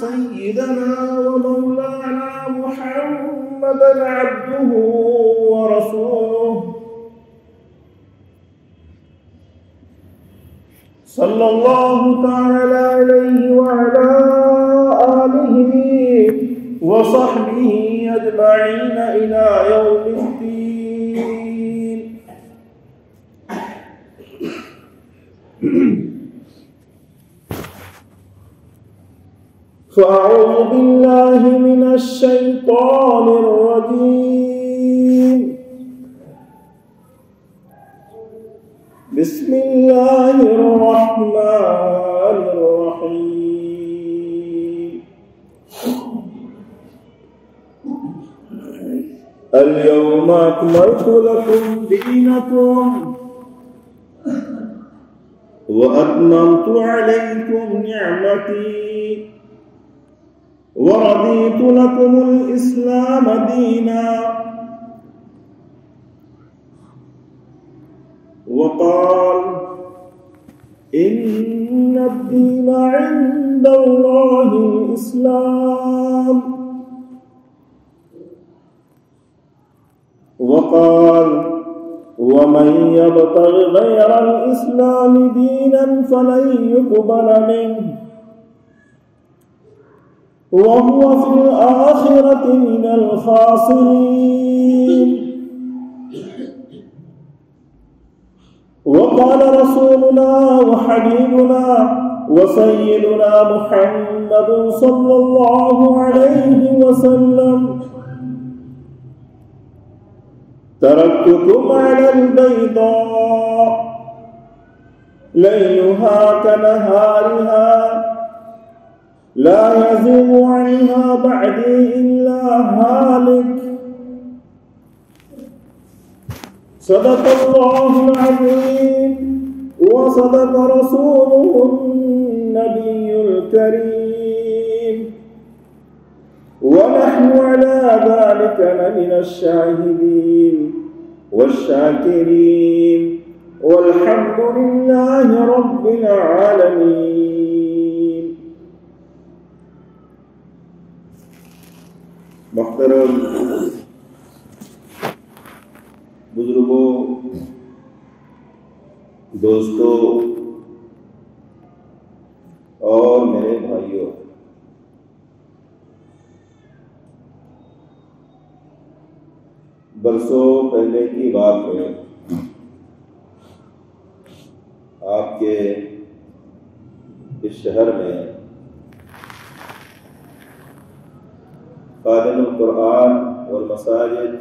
سيدنا ومولانا محمدا عبده ورسوله صلى الله تعالى عليه وعلى آله وصحبه أجمعين إلى يوم الدين. فأعوذ بالله من الشيطان الرجيم. بسم الله الرحمن الرحيم. اليوم أكملت لكم دينكم وأتممت عليكم نعمتي ورضيت لكم الإسلام دينا. وقال إن الدين عند الله الإسلام. وقال ومن يبتغ غير الإسلام دينا فلن يقبل منه وهو في الآخرة من الخاسرين. وقال رسولنا وحبيبنا وسيدنا محمد صلى الله عليه وسلم تركتكم على البيضاء ليلها كنهارها لا يزيغ عنها بعدي إلا هالك. صدق الله العظيم وصدق رسوله النبي الكريم ونحن على ذلك لمن الشاهدين والشاكرين والحمد لله رب العالمين. محترم بزرگوں، دوستوں اور میرے بھائیوں، برسوں پہلے کی بات ہے، آپ کے اس شہر میں خادم القرآن والمساجد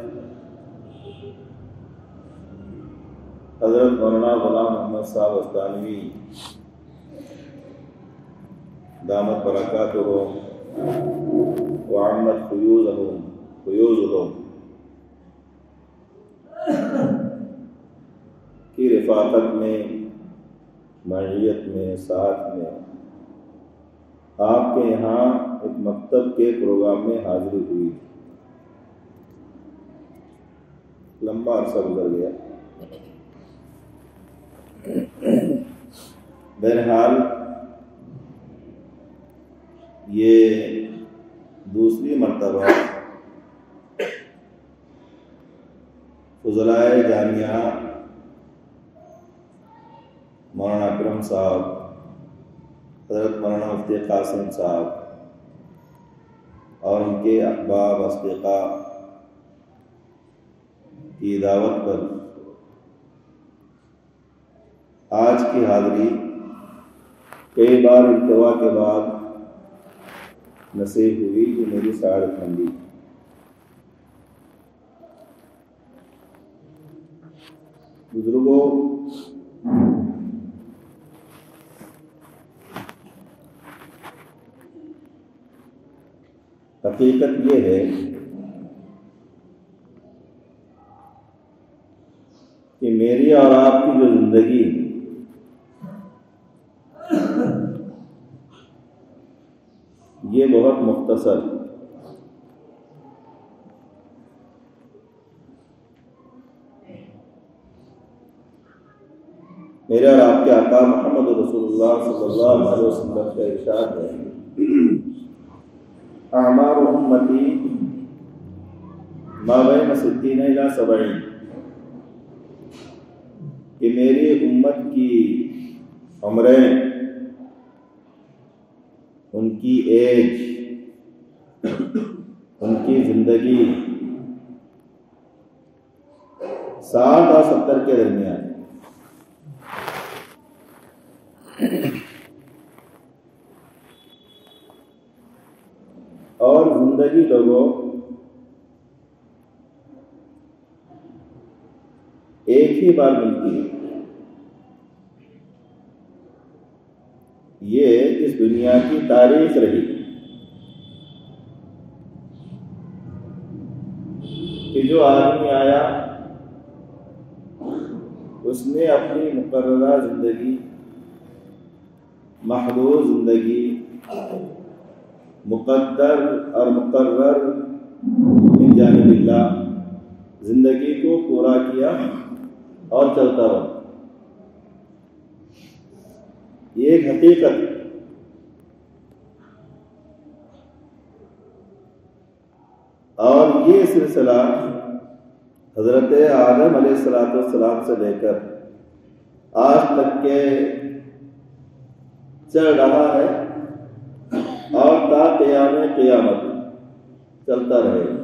حضرت مولانا غلام محمد صاحب استانوی دامت برکاتہم وعمت فیوزہم کی رفاقت میں، معیت میں، ساتھ میں آپ کے یہاں ایک مکتب کے پروگرام میں حاضری ہوئی. لمبا عرصہ گزر گیا. بہرحال یہ دوسری مرتبہ فضلائے جامعہ مولانا اکرم صاحب، حضرت مولانا مفتی قاسم صاحب اور ان کے احباب اصدقاء کی دعوت پر آج کی حاضری کئی بار التوا کے بعد نصیب ہوئی جو میری سعادت مندی. بزرگوں، حقیقت یہ ہے کہ میری اور آپ کی جو زندگی یہ بہت مختصر، میرے اور آپ کے آقا محمد رسول اللہ صلی اللہ علیہ وسلم کا ارشاد ہے، اعمار امتی ما بین 60 الی 70، کہ میری امت کی عمریں، ان کی ایج، ان کی زندگی 60 اور 70 کے درمیان، اور زندگی لوگوں ایک ہی بار ملتی ہے۔ یہ اس دنیا کی تاریخ رہی کہ جو آدمی آیا اس نے اپنی مقررہ زندگی، محدود زندگی، مقدر اور مقرر من جانب اللہ زندگی کو پورا کیا اور چلتا رہا۔ یہ ایک حقیقت ہے۔ اور یہ سلسلہ حضرت آدم علیہ السلام سے لے کر آج تک کے چل رہا ہے اور تا قیام قیامت چلتا رہے گا۔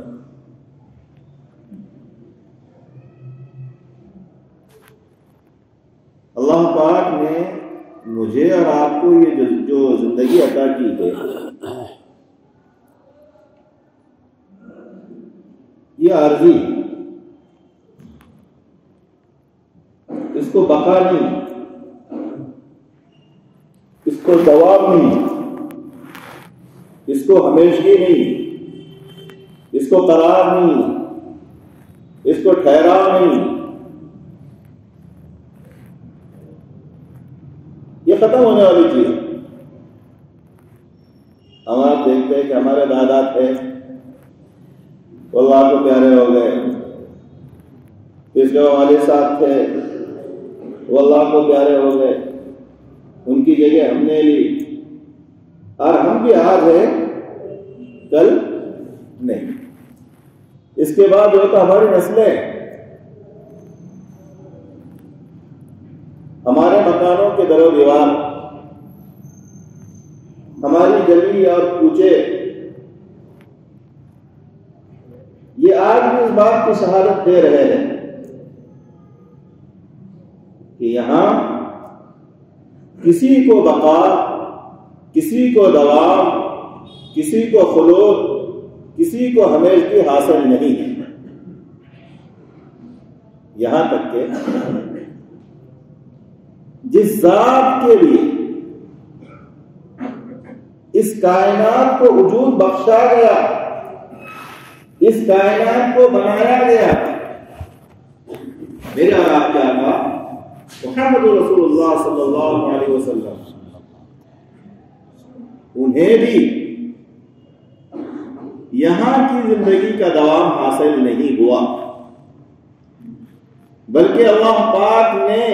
اللہ پاک نے مجھے اور آپ کو یہ جو زندگی عطا کی ہے، یہ عارضی، اس کو بقا نہیں، اس کو دوام نہیں، اس کو ہمیشگی نہیں، اس کو قرار نہیں، اس کو ٹھہراؤ نہیں، یہ ختم ہونے والی چیز۔ ہم آپ دیکھتے ہیں کہ ہمارے دادا تھے، وہ اللہ کو پیارے ہو گئے، اس کے والد صاحب تھے، وہ اللہ کو پیارے ہو گئے، ان کی جگہ ہم نے لی، اور ہم بھی آج ہیں کل نہیں۔ اس کے بعد جو تو ہماری نسلیں ہمارے مکانوں کے در و دیوار، ہماری گلی اور کوچے، یہ آج بھی اس بات کی شہادت دے رہے ہیں کہ یہاں کسی کو بقا، کسی کو دوام، کسی کو خلود، کسی کو ہمیشگی حاصل نہیں ہے، یہاں تک کہ جس ذات کے لیے اس کائنات کو وجود بخشا گیا، اس کائنات کو بنایا گیا، میرے اور آپ کے آقا محمد رسول اللہ صلی اللہ علیہ وسلم، انہیں بھی یہاں کی زندگی کا دوام حاصل نہیں ہوا، بلکہ اللہ پاک نے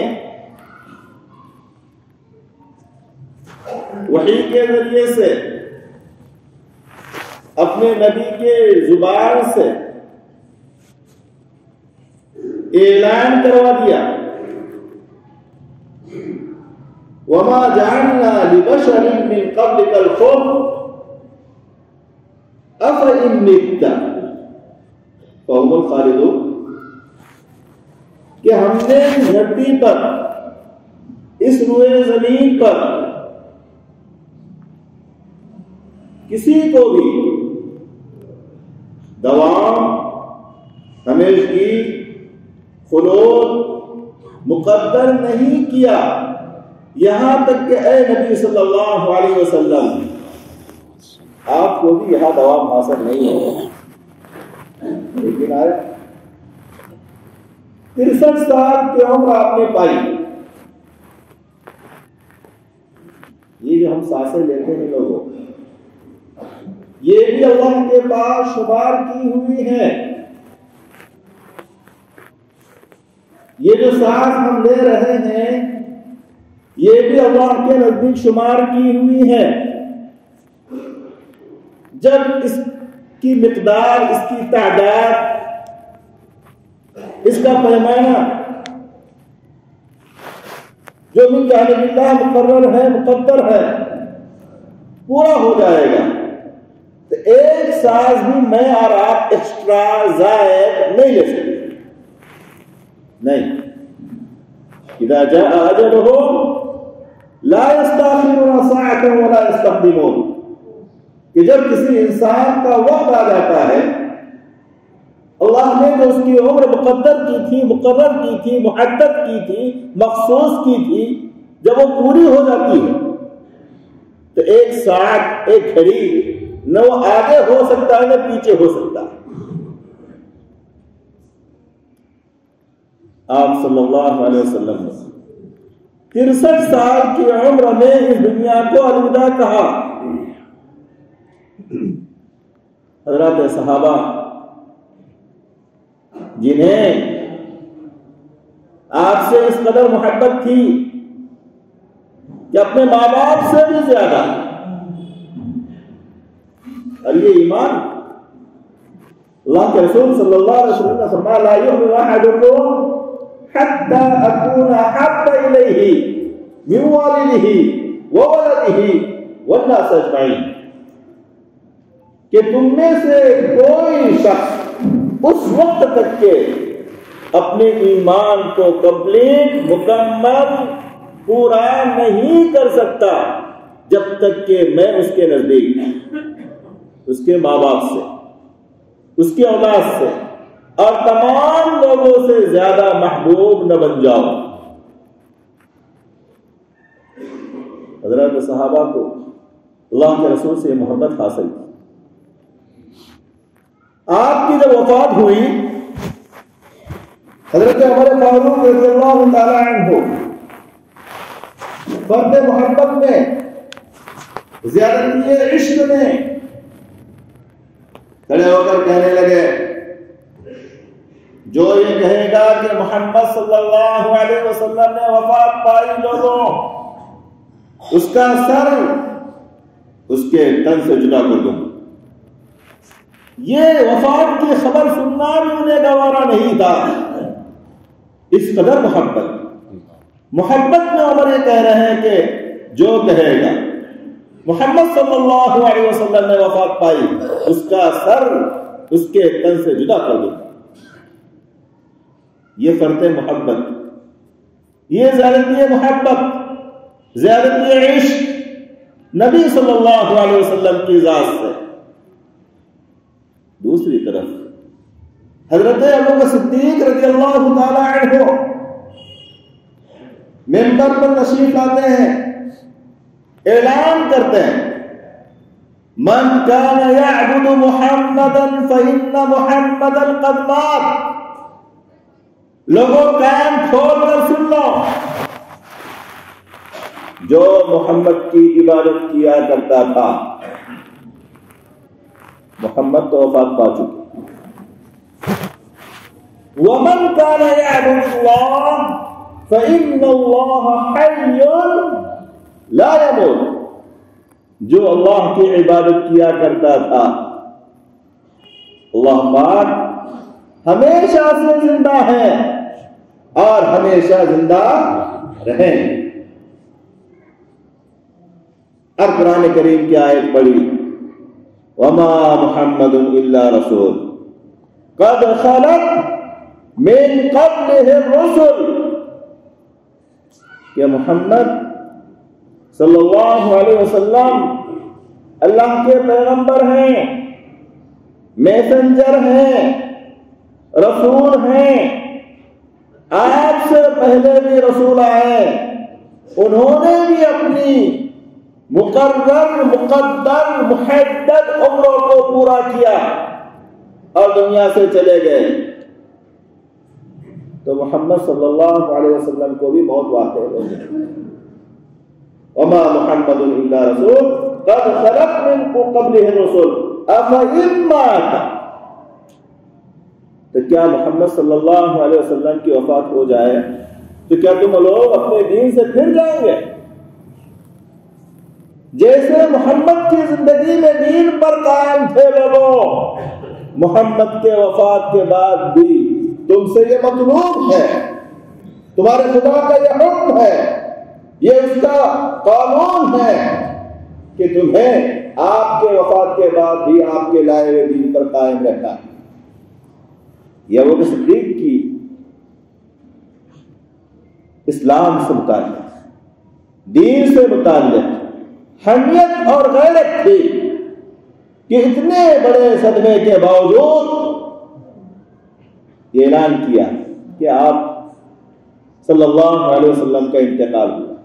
وحی کے ذریعے سے اپنے نبی کے زبان سے اعلان کروا دیا، وما جعلنا لبشر من قبلك الخلد افإن مت فهم الخالدون، کہ ہم نے اس دھرتی پر، اس روئے زمین پر کسی کو بھی دوام، ہمیشگی، خلود مقدر نہیں کیا، یہاں تک کہ اے نبی صلی اللہ علیہ وسلم آپ کو بھی یہاں دوام حاصل نہیں ہے۔ لیکن آئے 63 سال کی عمر آپ نے پائی، یہ جو ہم سانسیں لیتے ہیں لوگوں، یہ بھی اللہ کے پاس شمار کی ہوئی ہے۔ یہ جو سانس ہم لے رہے ہیں یہ بھی اللہ کے نزدیک شمار کی ہوئی ہے. جب اس کی مقدار، اس کی تعداد، اس کا پیمانہ جو من جانب اللہ مقرر ہے، مقدر ہے، پورا ہو جائے گا تو ایک ساز بھی میں اور آپ ایکسٹرا زائد نہیں لے سکتے. نہیں. اذا جاء اجلهم لا يستأخرون ساعة ولا يستقدمون، کہ جب کسی انسان کا وقت آ جاتا ہے، اللہ نے جو اس کی عمر مقدر کی تھی، مقرر کی تھی، محدد کی تھی، مخصوص کی تھی، جب وہ پوری ہو جاتی ہے تو ایک ساعت، ایک گھڑی نہ وہ آگے ہو سکتا ہے نہ پیچھے ہو سکتا ہے. آپ صلی اللہ علیہ وسلم نے 63 سال کی عمر میں اس دنیا کو الوداع کہا. حضرات صحابہ جنہیں آپ سے اس قدر محبت تھی کہ اپنے ماں باپ سے بھی زیادہ، اور یہ ایمان اللہ کے رسول صلی اللہ علیہ وسلم نے فرمایا لا یؤمن احدکم حتی اکون احب الیہ من والدہ وولدہ والناس اجمعین، کہ تم میں سے کوئی شخص اس وقت تک کے اپنے ایمان کو کمپلیٹ، مکمل، پورا نہیں کر سکتا جب تک کہ میں اس کے نزدیک، اس کے ماں باپ سے، اس کی اولاد سے اور تمام لوگوں سے زیادہ محبوب نہ بن جاؤ. حضرات صحابہ کو اللہ کے رسول سے محبت حاصل کی. آپ کی جب وفات ہوئی، حضرت عمر فاروق رضی اللہ تعالی عنہ فرد محبت میں، زیادتی عشق میں کھڑے ہو کر کہنے لگے جو یہ کہے گا کہ محمد صلی اللہ علیہ وسلم نے وفات پائی، لوگوں اس کا سر اس کے تن سے جدا کر دوں. یہ وفات کی خبر سننا بھی انہیں گوارا نہیں تھا. اس قدر محبت میں عمر یہ کہہ رہے ہیں کہ جو کہے گا محمد صلی اللہ علیہ وسلم نے وفات پائی، اس کا سر اس کے تن سے جدا کر دوں. یہ فرط محبت، یہ زیادتی محبت، زیادتی عشق نبی صلی اللہ علیہ وسلم کی ذات سے. دوسری طرف حضرت ابوبکر صدیق رضی اللہ تعالی عنہ منبر پر تشریف لاتے ہیں، اعلان کرتے ہیں من کان یعبد محمدا فإن محمدا قد مات. لوگوں کان کھول کر سن لو، جو محمد کی عبادت کیا کرتا تھا محمد تو وفات پا چکے. ومن كان يعبد الله فإن الله حي لا يموت. جو اللہ کی عبادت کیا کرتا تھا اللہ پاک ہمیشہ سے زندہ ہے اور ہمیشہ زندہ رہیں. اور قرآن کریم کی آیت پڑھی وما محمد الا رسول قد خلت من قبلہ الرسل، کہ محمد صلی اللہ علیہ وسلم اللہ کے پیغمبر ہیں، میسنجر ہیں، رسول ہیں. آپ سے پہلے بھی رسول آئے، انہوں نے بھی اپنی مقرر، مقدر، محدد عمروں کو پورا کیا اور دنیا سے چلے گئے. تو محمد صلی اللہ علیہ وسلم کو بھی موت واقع ہو گئی. وما محمد الا رسول قد خلت من قبلہ الرسل افإن مات. تو کیا محمد صلی اللہ علیہ وسلم کی وفات ہو جائے تو کیا تم لوگ اپنے دین سے پھر جائیں گے؟ جیسے محمد کی زندگی میں دین پر قائم تھے لوگوں، محمد کے وفات کے بعد بھی تم سے یہ مطلوب ہے، تمہارے خدا کا یہ حکم ہے، یہ اس کا قانون ہے کہ تمہیں آپ کے وفات کے بعد بھی آپ کے لائے ہوئے دین پر قائم رہنا ہے۔ یہ وہ صدیق کی اسلام سے متعلق، دین سے متعلق حمیت اور غیرت تھی کہ اتنے بڑے صدمے کے باوجود یہ اعلان کیا کہ آپ صلی اللہ علیہ وسلم کا انتقال ہوا۔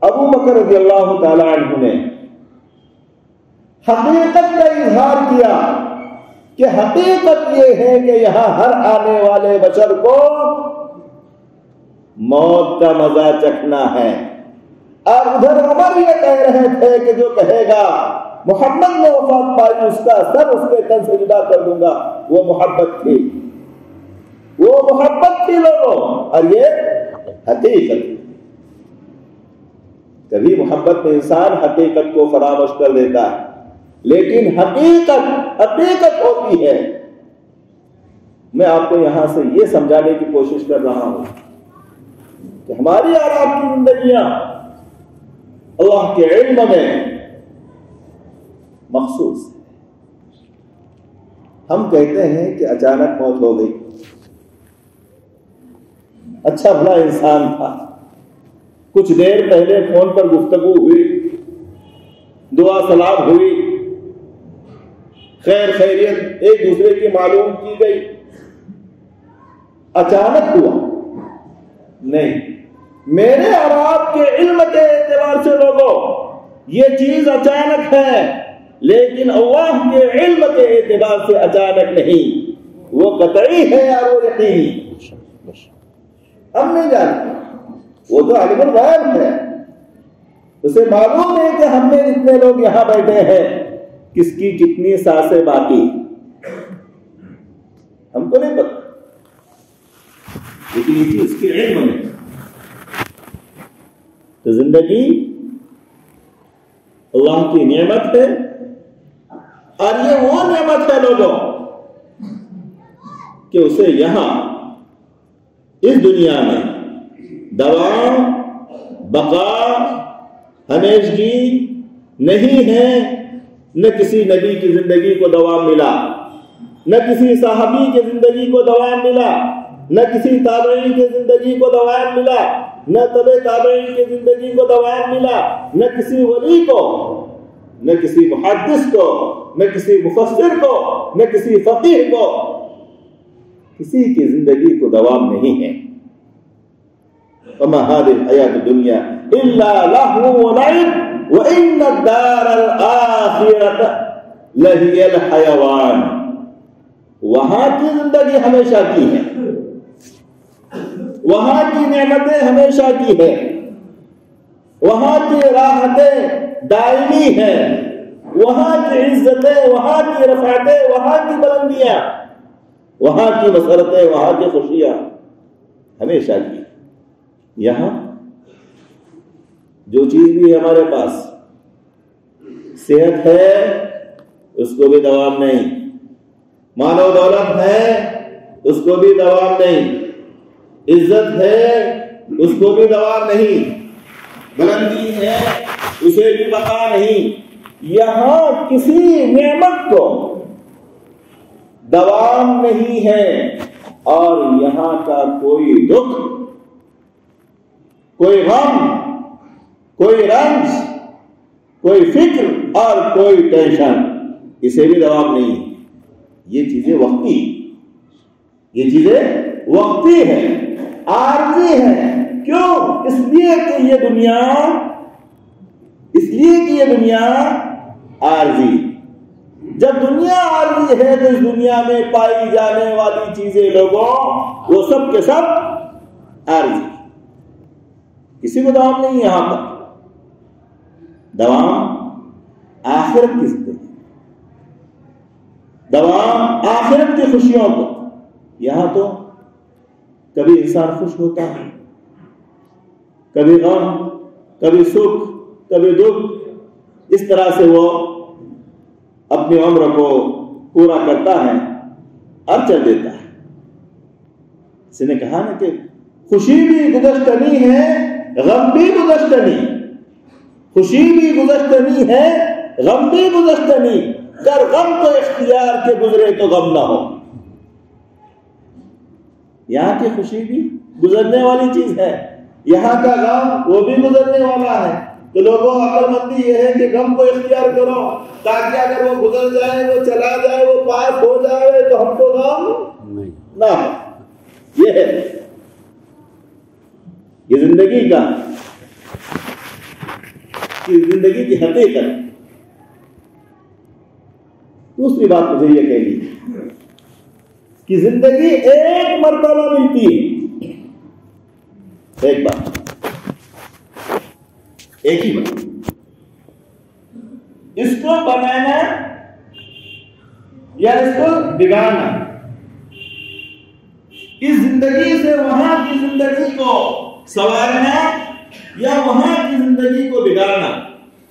ابو بکر رضی اللہ تعالی عنہ نے حقیقت کا اظہار کیا کہ حقیقت یہ ہے کہ یہاں ہر آنے والے بشر کو موت کا مزہ چکھنا ہے، اور ادھر عمر یہ کہہ رہے تھے کہ جو کہے گا محمد نے وفات پائی اس کا سر اس کے تن سے جدا کر دوں گا، وہ محبت تھی، وہ محبت تھی لوگوں، اور یہ حقیقت۔ کبھی محبت میں انسان حقیقت کو فراموش کر دیتا ہے، لیکن حقیقت ہوتی ہے۔ میں آپ کو یہاں سے یہ سمجھانے کی کوشش کر رہا ہوں کہ ہماری اور آپ کی زندگیاں اللہ کے علم میں مخصوص ہے۔ ہم کہتے ہیں کہ اچانک موت ہو گئی، اچھا بھلا انسان تھا، کچھ دیر پہلے فون پر گفتگو ہوئی، دعا سلام ہوئی، خیر خیریت ایک دوسرے کی معلوم کی گئی، اچانک ہوا؟ نہیں، میرے اور آپ کے علم کے اعتبار سے لوگوں یہ چیز اچانک ہے، لیکن اللہ کے علم کے اعتبار سے اچانک نہیں، وہ قطعی ہے اور وہ یقینی۔ ہم نہیں جانتے، وہ تو عالم الغیب ہے، اسے معلوم ہے کہ ہم میں جتنے لوگ یہاں بیٹھے ہیں کس کی کتنی سانسیں باقی، ہم کو نہیں پتا، لیکن یہ چیز اس کے علم میں۔ تو زندگی اللہ کی نعمت ہے، اور یہ وہ نعمت ہے لوگوں کہ اسے یہاں اس دنیا میں دوام بقا ہمیشگی نہیں ہے۔ نہ کسی نبی کی زندگی کو دوام ملا، نہ کسی صحابی کی زندگی کو دوام ملا، نہ کسی تابعی کی زندگی کو دوام ملا، نہ تبع تابعین کی زندگی کو دوام ملا، نہ کسی ولی کو، نہ کسی محدث کو، نہ کسی مفسر کو، نہ کسی فقیہ کو، کسی کی زندگی کو دوام نہیں ہے۔ وما هذه الحياة الدنيا إلا لهو ولعب وإن الدار الآخرة لهي الحيوان۔ وہاں کی زندگی ہمیشہ کی ہے، وہاں کی نعمتیں ہمیشہ کی ہے، وہاں کی راحتیں دائمی ہیں، وہاں کی عزتیں، وہاں کی رفعتیں، وہاں کی بلندیاں، وہاں کی مسرتیں، وہاں کی خوشیاں ہمیشہ کی۔ یہاں جو چیز بھی ہمارے پاس صحت ہے اس کو بھی دوام نہیں، مال و دولت ہے اس کو بھی دوام نہیں، عزت ہے اس کو بھی دوام نہیں، بلندی ہے اسے بھی بقا نہیں۔ یہاں کسی نعمت کو دوام نہیں ہے، اور یہاں کا کوئی دکھ، کوئی غم، کوئی رنج، کوئی فکر اور کوئی ٹینشن اسے بھی دوام نہیں۔ یہ چیزیں وقتی، یہ چیزیں وقتی ہیں، عارضی ہیں۔ کیوں؟ اس لیے کہ یہ دنیا عارضی۔ جب دنیا عارضی ہے تو اس دنیا میں پائی جانے والی چیزیں لوگوں وہ سب کے سب عارضی، کسی کو دوام نہیں۔ یہاں پر دوام آخرت کی زندگی، دوام آخرت کی خوشیوں کو۔ یہاں تو کبھی انسان خوش ہوتا ہے، کبھی غم، کبھی سکھ، کبھی دکھ، اس طرح سے وہ اپنی عمر کو پورا کرتا ہے اور چل دیتا ہے۔ اس نے کہا نا کہ خوشی بھی گزشتنی ہے، غم بھی گزشتنی، خوشی بھی گزشتنی ہے، غم بھی گزشتنی، گر غم کو اختیار کے گزرے تو غم نہ ہو۔ یہاں کی خوشی بھی گزرنے والی چیز ہے، یہاں کا غم وہ بھی گزرنے والا ہے۔ تو لوگوں عقل مندی یہ ہے کہ غم کو اختیار کرو تاکہ اگر وہ گزر جائے، وہ چلا جائے، وہ پار ہو جائے تو ہم کو غم نہ ہو۔ یہ ہے یہ زندگی کا، زندگی کی حقیقت۔ دوسری بات مجھے یہ کہنی کہ زندگی ایک مرتبہ ملتی ہے، ایک بار، ایک ہی بار۔ اس کو بنانا یا اس کو بگاڑنا، اس زندگی سے وہاں کی زندگی کو سنوارنا یا وہاں کی زندگی کو بگاڑنا،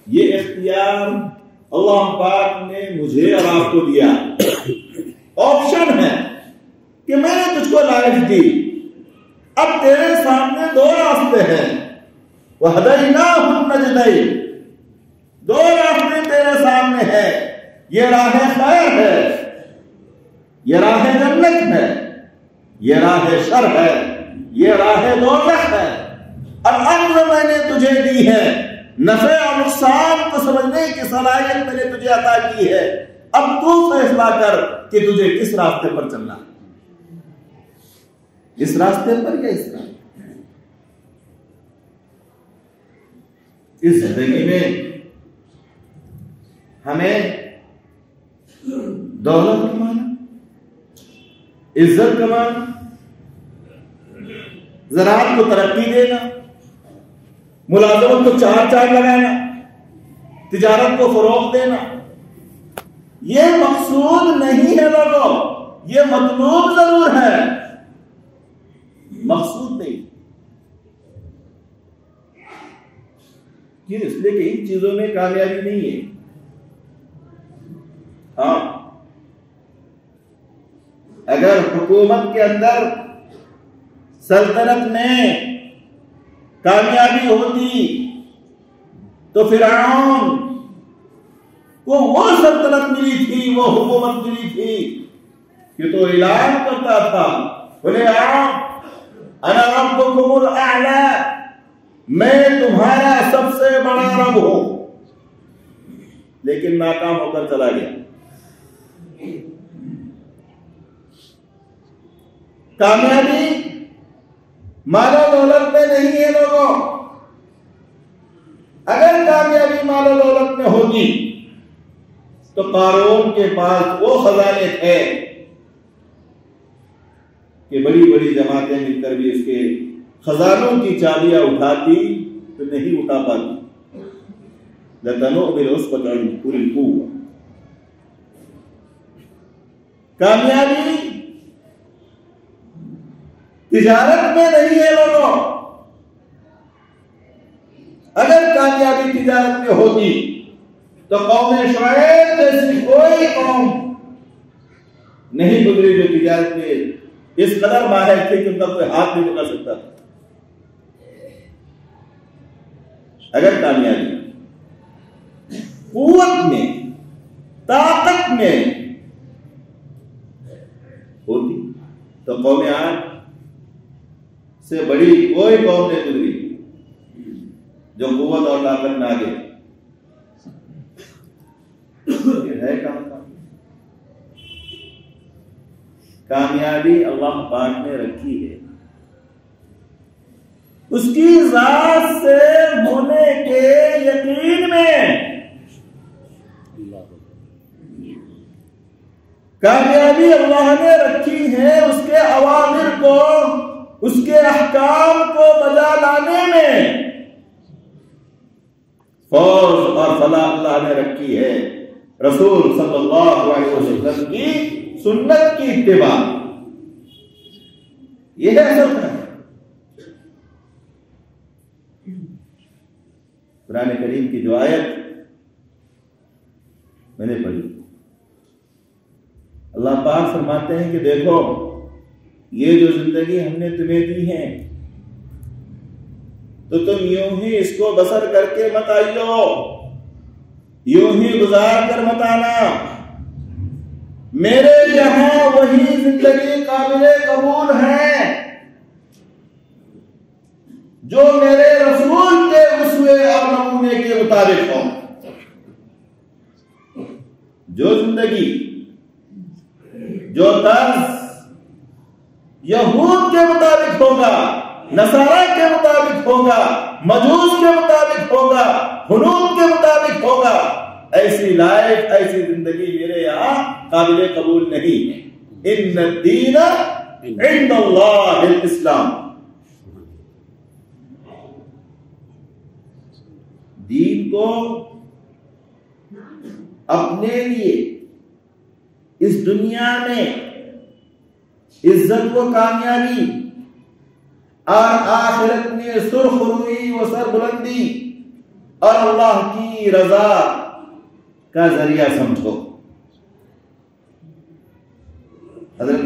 یہ اختیار اللہ پاک نے مجھے اور آپ کو دیا۔ آپشن ہے کہ میں نے تجھ کو لائف دی، اب تیرے سامنے دو راستے ہیں، وَهَدَيْنَاهُ النَّجْدَيْنِ، دو راستے تیرے سامنے ہیں، یہ راہ خیر ہے، یہ راہ جنت ہے، یہ راہ شر ہے، یہ راہ دوزخ ہے۔ اب عقل میں نے تجھے دی ہے، نفع اور نقصان کو سمجھنے کی صلاحیت میں نے تجھے عطا کی ہے، اب تو فیصلہ کر کہ تجھے کس راستے پر چلنا، اس راستے پر یا اس راستے۔ اس زندگی میں ہمیں دولت کمانا، عزت کمانا، زراعت کو ترقی دینا، ملازمت کو چار چار لگانا، تجارت کو فروغ دینا، یہ مقصود نہیں ہے لوگوں، یہ مطلوب ضرور ہے، مقصود نہیں۔ اس لیے کہ ان چیزوں میں کامیابی نہیں ہے۔ ہاں، اگر حکومت کے اندر سلطنت میں کامیابی ہوتی تو فرعون کو وہ سلطنت ملی تھی، وہ حکومت ملی تھی کہ تو اعلان کرتا تھا، بولے انا ربکم الاعلی، میں تمہارا سب سے بڑا رب ہوں، لیکن ناکام ہو کر چلا گیا۔ کامیابی مال و دولت میں نہیں ہے لوگوں، اگر کامیابی مال و دولت میں ہوگی تو قارون کے پاس وہ خزانے تھے کہ بڑی بڑی جماعتیں مل کر بھی اس کے خزانوں کی چابیاں اٹھاتی تو نہیں اٹھا پاتی۔ لَتَنُوءُ بِالْعُصْبَةِ أُولِي الْقُوَّةِ۔ کامیابی تجارت میں نہیں ہے لوگوں، اگر کامیابی تجارت میں ہوتی تو قوم شعیب جیسی کوئی قوم نہیں گزری جو تجارت میں اس قدر ماہر تھے کہ ان کا کوئی ہاتھ نہیں پکڑ سکتا تھا۔ اگر کامیابی قوت میں، طاقت میں ہوتی تو قوم عاد سے بڑی کوئی قوم نہیں گزری جو قوت اور طاقت میں آگے ہے۔ کامیابی اللہ پاک نے رکھی ہے، اس کی ذات سے ہونے کے یقین میں۔ کامیابی اللہ نے رکھی ہے اس کے اوامر کو، اس کے احکام کو بجا لانے میں۔ فوز اور فلاح اللہ نے رکھی ہے رسول صلی اللہ علیہ وسلم کی سنت کی اتباع۔ یہ ہے اصل کہانی۔ قرآن کریم کی جو آیت میں نے پڑھی، اللہ پاک فرماتے ہیں کہ دیکھو یہ جو زندگی ہم نے تمہیں دی ہے تو تم یوں ہی اس کو بسر کر کے مت آئیو، یوں ہی گزار کر مت آنا، میرے یہاں وہی زندگی قابل قبول ہے جو میرے رسول کے اسوے اور نمونے کے مطابق ہو۔ جو زندگی، جو طرز یہود کے مطابق ہوگا، نصارہ کے مطابق ہوگا، مجوس کے مطابق ہوگا، حنوط کے مطابق ہوگا، ایسی لائف، ایسی زندگی میرے یہاں قابل قبول نہیں ہے۔ ان الدین عند اللہ الاسلام، دین کو اپنے لیے اس دنیا میں عزت و کامیابی اور آخرت میں سرخ روئی و سر بلندی اور اللہ کی رضا کا ذریعہ سمجھو۔ حضرت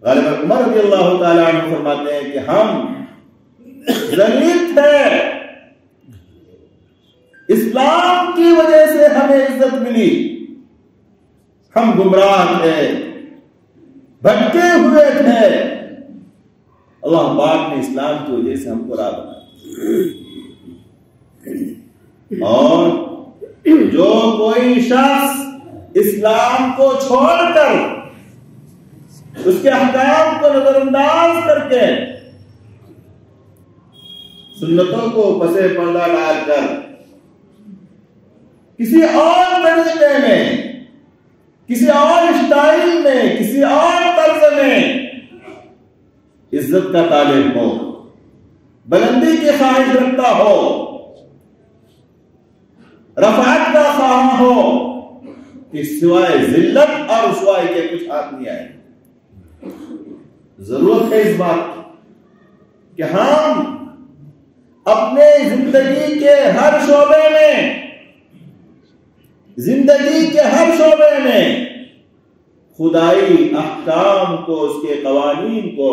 غالب عمر رضی اللہ تعالی عنہ فرماتے ہیں کہ ہم ذلیل تھے، اسلام کی وجہ سے ہمیں عزت ملی، ہم گمراہ تھے، بھٹکے ہوئے تھے، اللہ پاک نے اسلام کی وجہ سے ہم کو راہ بنایا۔ اور جو کوئی شخص اسلام کو چھوڑ کر، اس کے احکام کو نظر انداز کر کے، سنتوں کو پسے پردہ ڈال کر کسی اور طریقے میں، کسی اور اسٹائل میں، کسی اور طرز میں عزت کا طالب ہو، بلندی کی خواہش رکھتا ہو، رفعت کا خواہاں ہو، کہ سوائے ذلت اور رسوائی کے کچھ ہاتھ نہیں آئے۔ ضرورت ہے اس بات کی کہ ہم اپنے زندگی کے ہر شعبے میں، زندگی کے ہر شعبے میں خدائی احکام کو، اس کے قوانین کو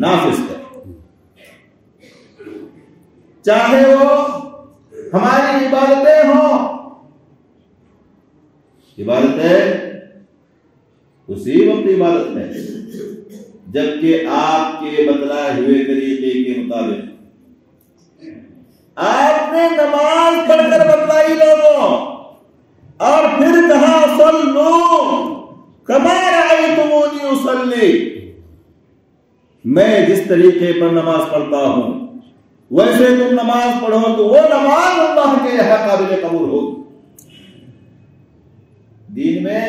نافذ کریں، چاہے وہ ہماری عبادتیں ہوں۔ عبادتیں اسی وقت عبادت ہے جبکہ آپ کے بتلائے ہوئے طریقے کے مطابق۔ آپ نے نماز پڑھ کر بتلائی لوگوں، اور پھر کہا صلو کما رأیتمونی اصلی، میں جس طریقے پر نماز پڑھتا ہوں ویسے تم نماز پڑھو تو وہ نماز اللہ کے یہاں قابل قبول ہوگی۔ دین میں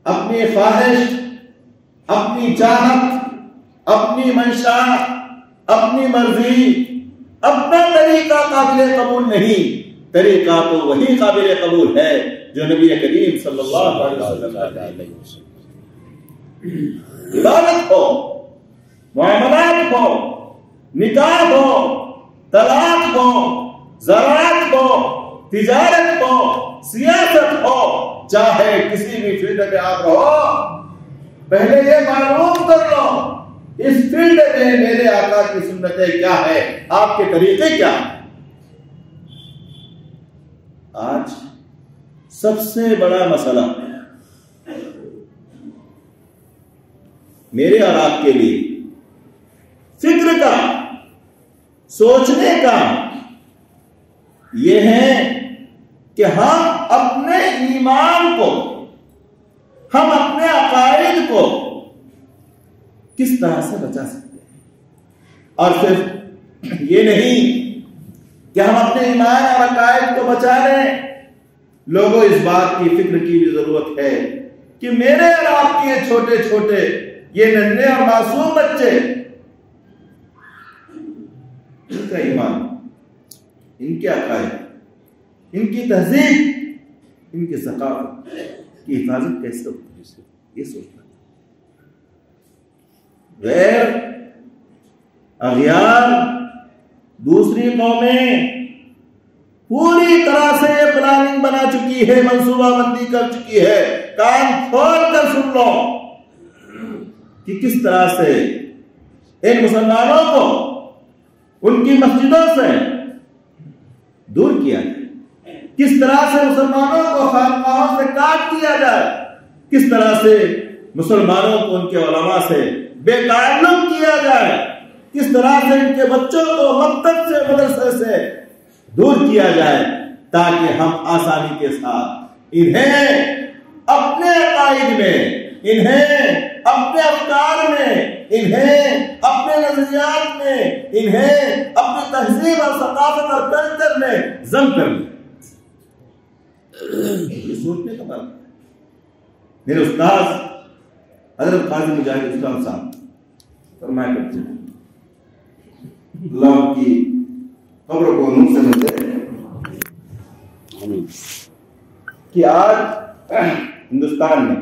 اپنی خواہش، اپنی چاہت، اپنی منشا، اپنی مرضی، اپنا طریقہ قابل قبول نہیں، طریقہ تو وہی قابل قبول ہے جو نبی کریم صلی اللہ علیہ وسلم عبادت ہو، معاملات ہو، نکاح ہو، طلاق ہو، زراعت ہو، تجارت ہو، سیاست ہو، چاہے کسی بھی فیلڈ میں آپ رہو، پہلے یہ معلوم کر لو اس فیلڈ میں میرے آقا کی سنتیں کیا ہے، آپ کے طریقے کیا ہیں۔ آج سب سے بڑا مسئلہ میرے اور آپ کے لیے فکر کا، سوچنے کا یہ ہے کہ ہم اپنے ایمان کو، ہم اپنے عقائد کو کس طرح سے بچا سکتے ہیں۔ اور صرف یہ نہیں کہ ہم اپنے ایمان اور عقائد کو بچا لیں، لوگوں اس بات کی فکر کی بھی ضرورت ہے کہ میرے اور آپ کے چھوٹے چھوٹے یہ ننھے اور معصوم بچے، ان کا ایمان، ان کے عقائد، ان کی تہذیب، ان کی ثقافت کی حفاظت کیسے ہوتی ہے، یہ سوچنا۔ غیر اغیار دوسری قومیں پوری طرح سے پلاننگ بنا چکی ہے، منصوبہ بندی کر چکی ہے. کان کھول کر سن لو کہ کس طرح سے ان مسلمانوں کو ان کی مسجدوں سے دور کیا جائے، کس طرح سے مسلمانوں کو خانقاہوں سے کاٹ دیا جائے، کس طرح سے مسلمانوں کو ان کے علماء سے بے تعلق کیا جائے، کس طرح سے ان کے بچوں کو مکتب سے مدرسے سے دور کیا جائے، تاکہ ہم آسانی کے ساتھ انہیں اپنے عقائد میں، انہیں اپنے افکار میں، انہیں اپنے نظریات میں، انہیں اپنی تہذیب اور ثقافت اور کلچر میں ضم کر لیں. یہ سوچنے کا بات. میرے استاد حضرت قاضی مجاہد اسلام صاحب فرمایا کرتے ہیں، اللہ کی قبر کو نور سے ملتے کہ آج ہندوستان میں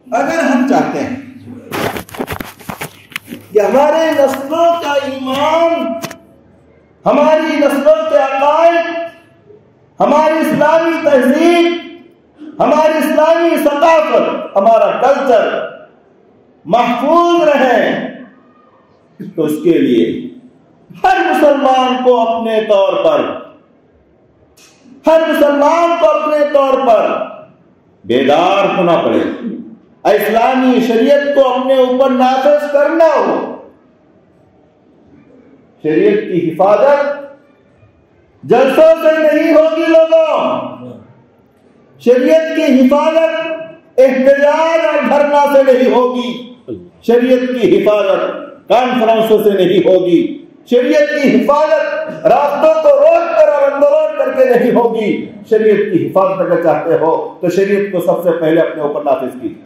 اگر ہم چاہتے ہیں کہ ہمارے نسلوں کا ایمان، ہماری نسلوں کے عقائد، ہماری اسلامی تہذیب، ہماری اسلامی ثقافت، ہمارا کلچر محفوظ رہے، تو اس کے لیے ہر مسلمان کو اپنے طور پر، ہر مسلمان کو اپنے طور پر بیدار ہونا پڑے، اسلامی شریعت کو اپنے اوپر نافذ کرنا ہو. شریعت کی حفاظت جلسوں سے نہیں ہوگی لوگوں، شریعت کی حفاظت احتجاج اور دھرنا سے نہیں ہوگی، شریعت کی حفاظت کانفرنسوں سے نہیں ہوگی، شریعت کی حفاظت راستوں کو روک کر اور اندرون کر کے نہیں ہوگی. شریعت کی حفاظت اگر چاہتے ہو تو شریعت کو سب سے پہلے اپنے اوپر نافذ کیجیے.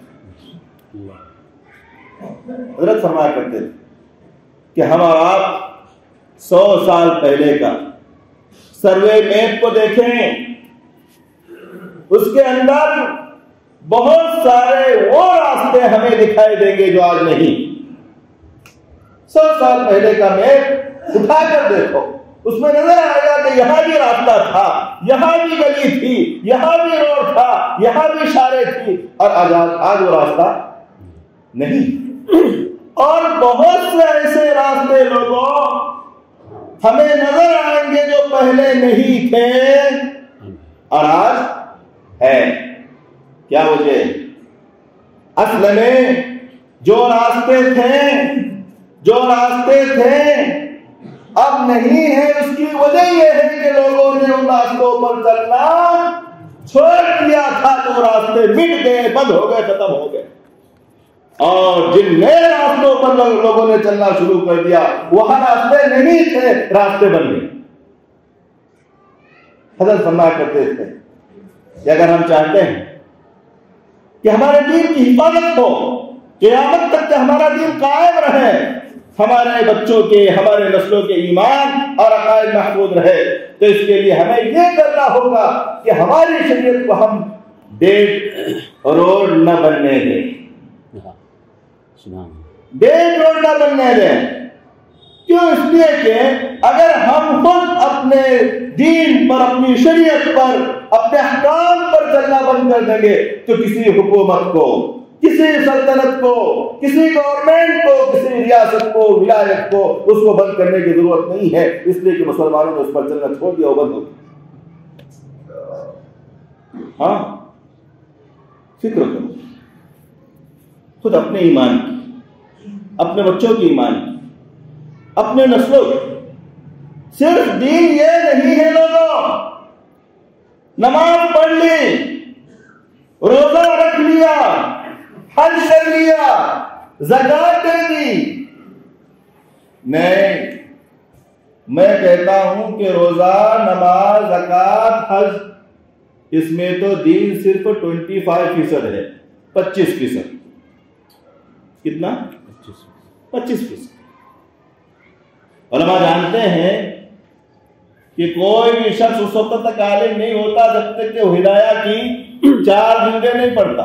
حضرت فرمایا کرتے تھے کہ ہم اور آپ 100 سال پہلے کا سروے میپ کو دیکھیں، اس کے اندر بہت سارے وہ راستے ہمیں دکھائی دیں گے جو آج نہیں. 100 سال پہلے کا میپ اٹھا کر دیکھو، اس میں نظر آئے گا کہ یہاں بھی راستہ تھا، یہاں بھی گلی تھی، یہاں بھی روڈ تھا، یہاں بھی اشارے تھی، اور آج وہ راستہ نہیں. اور بہت سے ایسے راستے لوگوں ہمیں نظر آئیں گے جو پہلے نہیں تھے اور آج ہے. کیا وجہ؟ اصل میں جو راستے تھے اب نہیں ہے. اس کی وجہ یہ ہے کہ لوگوں نے ان راستوں پر چلنا چھوڑ دیا تھا، تو راستے مٹ گئے، بند ہو گئے، ختم ہو گئے. اور جن نئے راستوں پر لوگوں نے چلنا شروع کر دیا، وہاں راستے نہیں تھے، راستے بن گئے. حضرت فرمایا کرتے تھے کہ اگر ہم چاہتے ہیں کہ ہمارے دین کی حفاظت ہو، قیامت تک کہ ہمارا دین قائم رہے، ہمارے بچوں کے، ہمارے نسلوں کے ایمان اور عقائد محفوظ رہے، تو اس کے لیے ہمیں یہ کرنا ہوگا کہ ہماری شریعت کو ہم ڈیڈ روڈ نہ بننے دیں. ڈیڈ روڈ نہ بننے دیں. کیوں؟ اس لیے کہ اگر ہم خود اپنے دین پر، اپنی شریعت پر، اپنے احکام پر چلنا بند کر دیں گے تو کسی حکومت کو، کسی سلطنت کو، کسی گورنمنٹ کو، کسی ریاست کو، ولایت کو اس کو بند کرنے کی ضرورت نہیں ہے. اس لیے کہ مسلمانوں نے اس پر چلنا چھوڑ دیا، وہ بند ہو گیا. ہاں، فکر کرو خود اپنے ایمان کی، اپنے بچوں کی ایمان کی، اپنے نسلوں کی. صرف دین یہ نہیں ہے لوگوں، نماز پڑھ لی، روزہ رکھ لیا، حج کر لیا، زکات دے دی. نہیں، میں کہتا ہوں کہ روزہ، نماز، زکات، حج، اس میں تو دین صرف 25% ہے. 25%. کتنا؟ 25%. علماء جانتے ہیں کہ کوئی بھی شخص اس وقت تک عالم نہیں ہوتا جب تک کہ ہدایہ کی 4 جلدیں نہیں پڑھتا.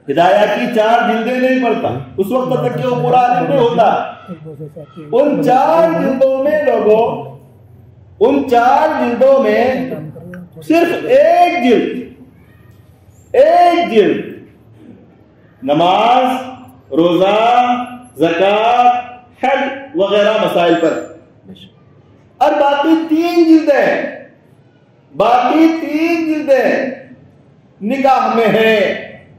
ہدایات کی 4 جلدیں نہیں پڑھتا اس وقت تک کہ وہ پورا عالم نہیں ہوتا. ان 4 جلدوں میں لوگوں، ان 4 جلدوں میں صرف ایک جلد نماز، روزہ، زکوٰۃ، حج وغیرہ مسائل پر، اور باقی 3 جلدیں نکاح میں ہے،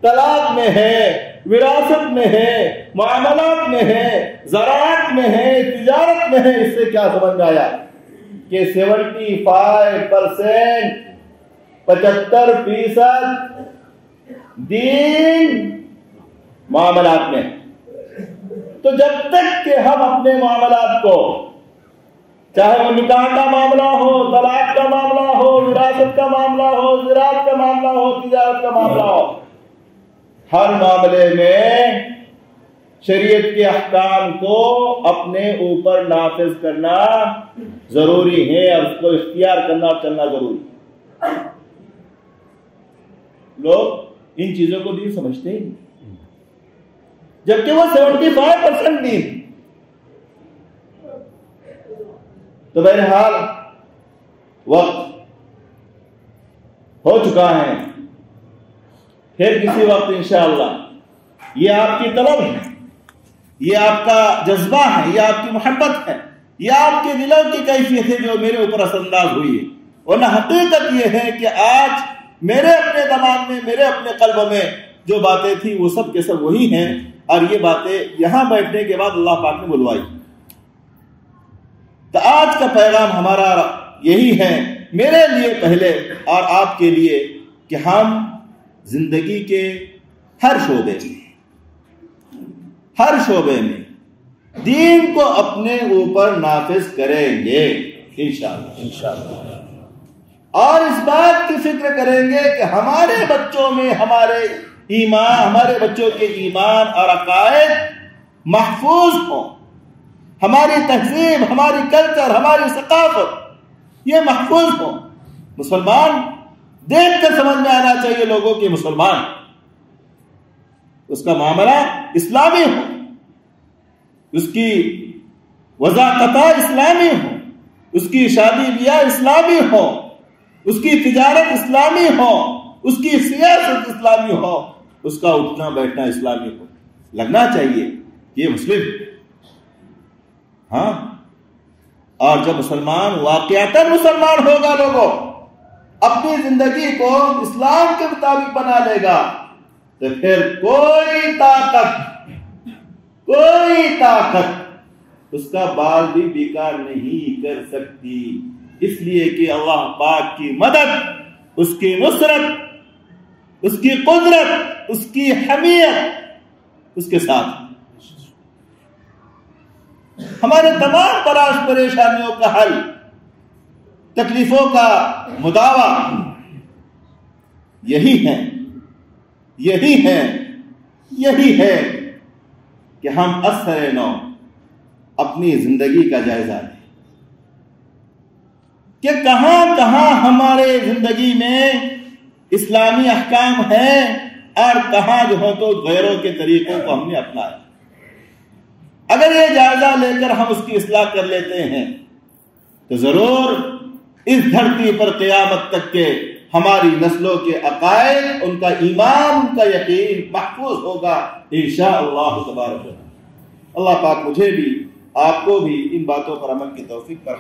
طلاق میں ہے، وراثت میں ہے، معاملات میں ہے، زراعت میں ہے، تجارت میں ہے. اس سے کیا سمجھ میں آیا کہ 75% دین معاملات میں. تو جب تک کہ ہم اپنے معاملات کو، چاہے وہ نکاح کا معاملہ ہو، طلاق کا معاملہ ہو، وراثت کا معاملہ ہو، زراعت کا معاملہ ہو، تجارت کا معاملہ ہو، ہر معاملے میں شریعت کے احکام کو اپنے اوپر نافذ کرنا ضروری ہے اور اس کو اختیار کرنا اور چلنا ضروری ہے. لوگ ان چیزوں کو دین سمجھتے ہی نہیں، جبکہ وہ 75% دین. تو بہرحال وقت ہو چکا ہے، پھر کسی وقت انشاءاللہ یہ آپ کی طلب ہے، یہ آپ کا جذبہ ہے، یہ آپ کی محبت ہے، یہ آپ کے دلوں کی کیفیت ہے جو میرے اوپر اثر انداز ہوئی ہے. ورنہ حقیقت یہ ہے کہ آج میرے اپنے دماغ میں، میرے اپنے قلب میں جو باتیں تھیں وہ سب کے سب وہی ہیں، اور یہ باتیں یہاں بیٹھنے کے بعد اللہ پاک نے بلوائی. تو آج کا پیغام ہمارا یہی ہے، میرے لیے پہلے اور آپ کے لیے، کہ ہم زندگی کے ہر شعبے میں دین کو اپنے اوپر نافذ کریں گے انشاءاللہ. اور اس بات کی فکر کریں گے کہ ہمارے بچوں میں ہمارے بچوں کے ایمان اور عقائد محفوظ ہوں، ہماری تہذیب، ہماری کلچر، ہماری ثقافت یہ محفوظ ہوں. مسلمان دیکھ کر سمجھ میں آنا چاہیے لوگوں کے مسلمان، اس کا معاملہ اسلامی ہو، اس کی وضاحت اسلامی ہو، اس کی شادی بیاہ اسلامی ہو، اس کی تجارت اسلامی ہو، اس کی سیاست اسلامی ہو، اس کا اٹھنا بیٹھنا اسلامی ہو. لگنا چاہیے یہ مسلم. ہاں، اور جب مسلمان واقعتاً مسلمان ہوگا، لوگوں اپنی زندگی کو اسلام کے مطابق بنا لے گا، تو پھر کوئی طاقت اس کا بال بھی بیکار نہیں کر سکتی. اس لیے کہ اللہ پاک کی مدد، اس کی نصرت، اس کی قدرت، اس کی حمیت اس کے ساتھ. ہمارے تمام پریشانیوں کا حل، تکلیفوں کا مداوا یہی ہے کہ ہم اثر نو اپنی زندگی کا جائزہ لیں کہ کہاں کہاں ہمارے زندگی میں اسلامی احکام ہیں اور کہاں جو ہو تو غیروں کے طریقوں کو ہم نے اپنایا. اگر یہ جائزہ لے کر ہم اس کی اصلاح کر لیتے ہیں تو ضرور اس دھرتی پر قیامت تک کے ہماری نسلوں کے عقائد، ان کا ایمان، ان کا یقین محفوظ ہوگا انشاءاللہ تبارک و تعالی. اللہ پاک مجھے بھی، آپ کو بھی ان باتوں پر عمل کی توفیق پر